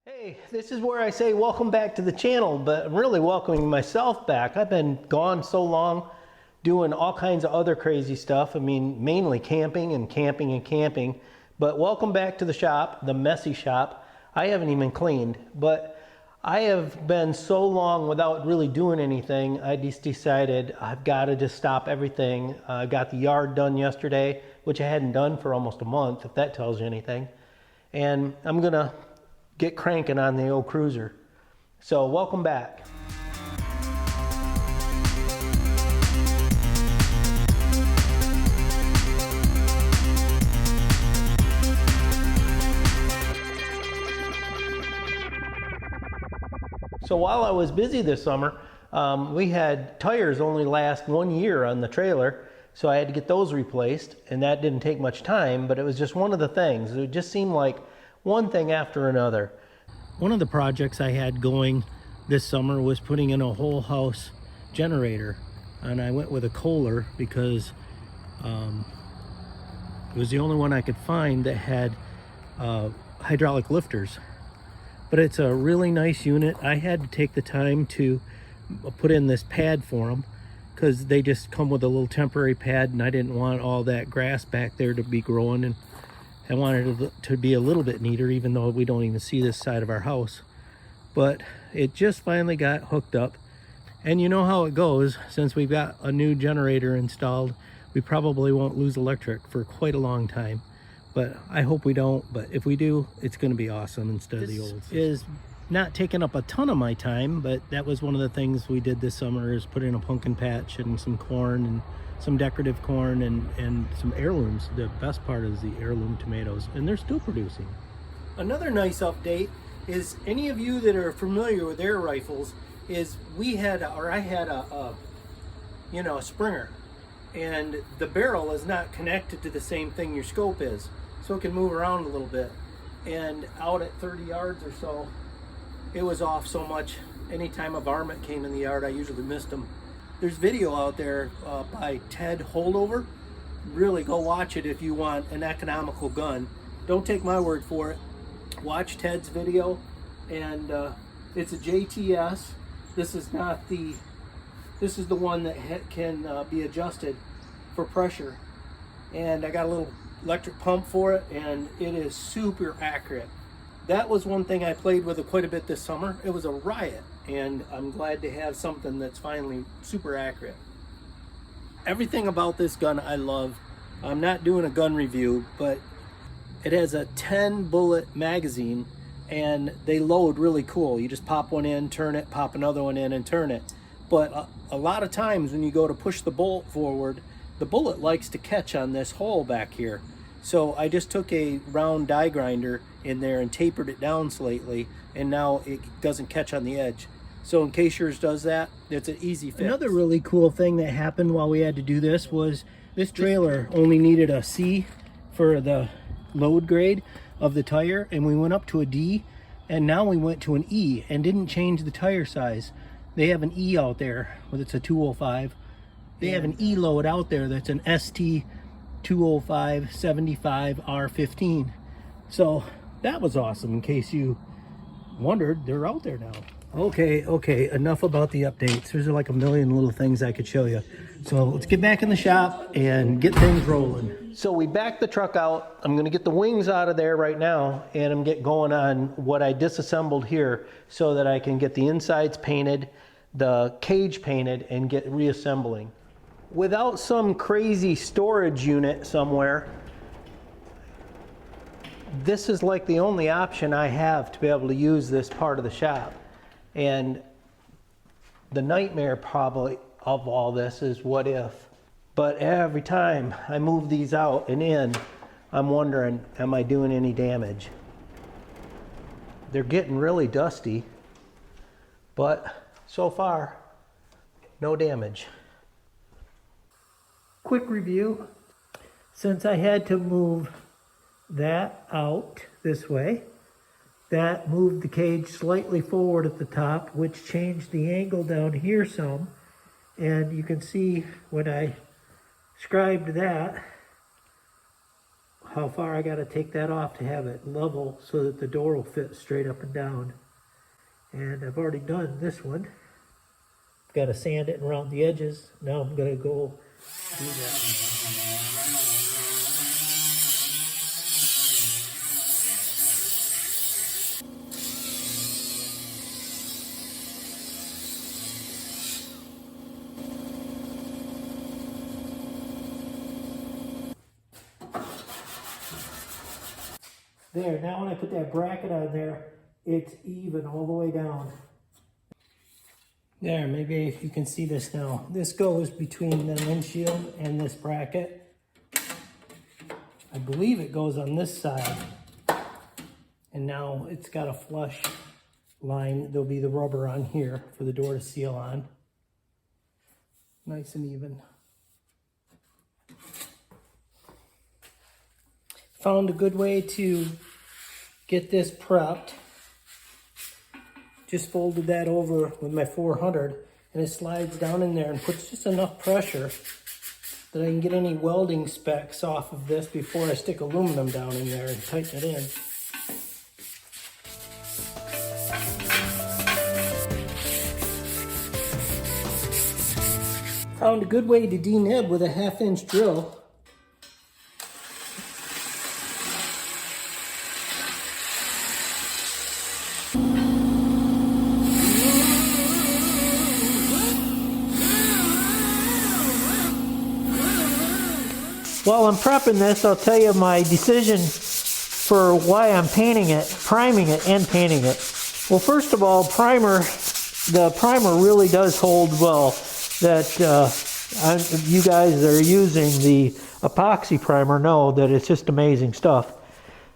Hey, this is where I say welcome back to the channel, but I'm really welcoming myself back. I've been gone so long doing all kinds of other crazy stuff. I mean, mainly camping and camping and camping. But welcome back to the shop, the messy shop. I haven't even cleaned, but I have been so long without really doing anything. I just decided I've got to just stop everything. I got the yard done yesterday, which I hadn't done for almost a month, if that tells you anything. And I'm gonna get cranking on the old CruZer. So welcome back. So while I was busy this summer, we had tires only last 1 year on the trailer, so I had to get those replaced, and that didn't take much time, but it was just one of the things. It just seemed like one thing after another. One of the projects I had going this summer was putting in a whole house generator, and I went with a Kohler because it was the only one I could find that had hydraulic lifters. But it's a really nice unit. I had to take the time to put in this pad for them because they just come with a little temporary pad, and I didn't want all that grass back there to be growing, and I wanted it to be a little bit neater, even though we don't even see this side of our house. But it just finally got hooked up. And you know how it goes. Since we've got a new generator installed, we probably won't lose electric for quite a long time. But I hope we don't. But if we do, it's going to be awesome instead of the old system. Is not taking up a ton of my time, but that was one of the things we did this summer, is put in a pumpkin patch and some corn and some decorative corn and some heirlooms. The best part is the heirloom tomatoes, and they're still producing. Another nice update is, any of you that are familiar with air rifles, is I had a Springer, and the barrel is not connected to the same thing your scope is, so it can move around a little bit. And out at 30 yards or so, it was off so much. Anytime a varmint came in the yard, I usually missed them. There's video out there by Ted Holdover. Really go watch it if you want an economical gun. Don't take my word for it. Watch Ted's video, and it's a JTS. This is the one that can be adjusted for pressure. And I got a little electric pump for it, and it is super accurate. That was one thing I played with quite a bit this summer. It was a riot, and I'm glad to have something that's finally super accurate. Everything about this gun I love. I'm not doing a gun review, but it has a 10 bullet magazine, and they load really cool. You just pop one in, turn it, pop another one in, and turn it. But a lot of times when you go to push the bolt forward, the bullet likes to catch on this hole back here. So I just took a round die grinder in there and tapered it down slightly, and now it doesn't catch on the edge. So in case yours does that, it's an easy fix. Another really cool thing that happened while we had to do this was this trailer only needed a C for the load grade of the tire, and we went up to a D, and now we went to an E and didn't change the tire size. They have an E out there, but it's a 205. They have an E load out there that's an ST 205 75 R15. So that was awesome. In case you wondered, they're out there now. Okay, enough about the updates. There's like a million little things I could show you. So let's get back in the shop and get things rolling. So we backed the truck out. I'm gonna get the wings out of there right now, and I'm get going on what I disassembled here so that I can get the insides painted, the cage painted, and get reassembling. Without some crazy storage unit somewhere, this is like the only option I have to be able to use this part of the shop. And the nightmare probably of all this is what if. But every time I move these out and in, I'm wondering, am I doing any damage? They're getting really dusty, but so far, no damage. Quick review. Since I had to move that out this way, that moved the cage slightly forward at the top, which changed the angle down here some. And you can see when I scribed that, how far I got to take that off to have it level so that the door will fit straight up and down. And I've already done this one. Got to sand it around the edges. Now I'm going to go do that. There, now when I put that bracket on there, it's even all the way down. There, maybe if you can see this now. This goes between the windshield and this bracket. I believe it goes on this side. And now it's got a flush line. There'll be the rubber on here for the door to seal on. Nice and even. Found a good way to get this prepped. Just folded that over with my 400 and it slides down in there and puts just enough pressure that I can get any welding specs off of this before I stick aluminum down in there and tighten it in. Found a good way to denib with a 1/2-inch drill. While I'm prepping this, I'll tell you my decision for why I'm painting it, priming it and painting it. Well, first of all, the primer really does hold well. That you guys that are using the epoxy primer know that it's just amazing stuff.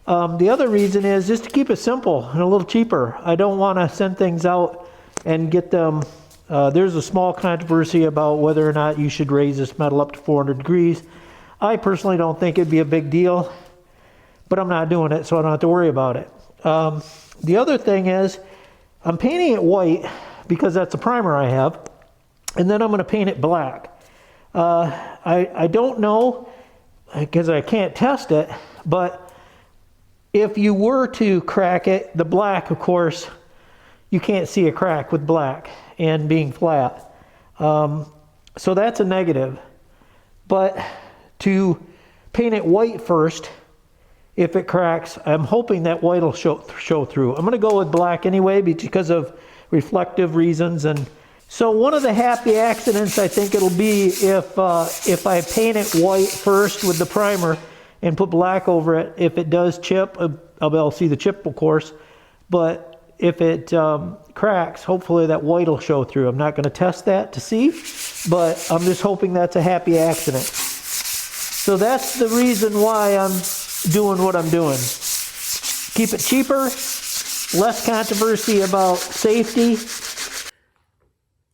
The other reason is just to keep it simple and a little cheaper. I don't want to send things out and get them. There's a small controversy about whether or not you should raise this metal up to 400 degrees. I personally don't think it'd be a big deal, but I'm not doing it, so I don't have to worry about it. The other thing is, I'm painting it white because that's the primer I have, and then I'm going to paint it black. I don't know, because I can't test it, but if you were to crack it, the black, of course, you can't see a crack with black and being flat. So that's a negative. But to paint it white first, if it cracks, I'm hoping that white will show through. I'm going to go with black anyway because of reflective reasons. And so one of the happy accidents I think it'll be if I paint it white first with the primer and put black over it. If it does chip, I'll see the chip, of course. But if it cracks, hopefully that white will show through. I'm not going to test that to see, but I'm just hoping that's a happy accident. So that's the reason why I'm doing what I'm doing. Keep it cheaper, less controversy about safety.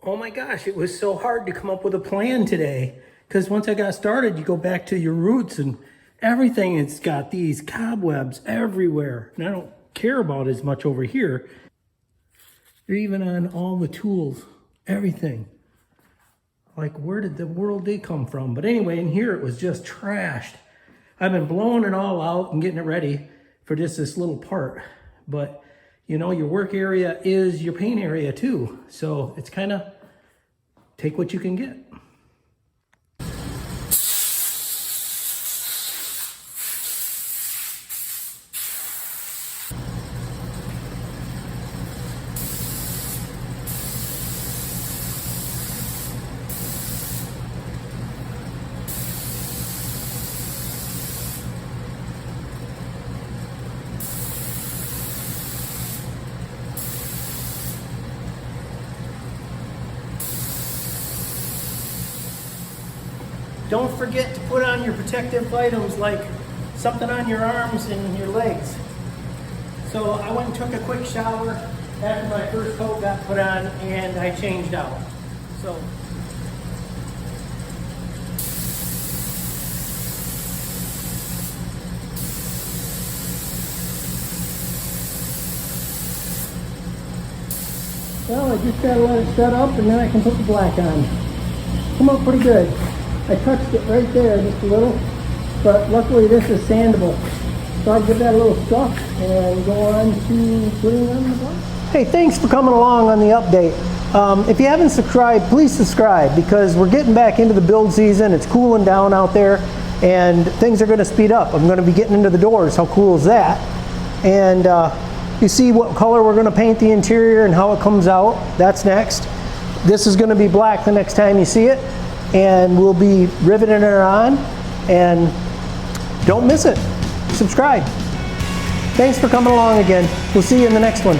Oh my gosh, it was so hard to come up with a plan today. Because once I got started, you go back to your roots and everything. It's got these cobwebs everywhere. And I don't care about as much over here. They're even on all the tools, everything. Like, where did the world they come from? But anyway, in here it was just trashed. I've been blowing it all out and getting it ready for just this little part. But, you know, your work area is your paint area too. So it's kind of take what you can get. Don't forget to put on your protective items like something on your arms and your legs. So I went and took a quick shower after my first coat got put on and I changed out. So well, I just gotta let it set up and then I can put the black on. Come up pretty good. I touched it right there just a little. but luckily this is sandable. So I'll give that a little scuff and go on to putting on the block. Hey, thanks for coming along on the update. If you haven't subscribed, please subscribe, because we're getting back into the build season. It's cooling down out there and things are going to speed up. I'm going to be getting into the doors. How cool is that? And you see what color we're going to paint the interior and how it comes out. That's next. This is going to be black the next time you see it, and we'll be riveting it on, and don't miss it. Subscribe. Thanks for coming along again. We'll see you in the next one.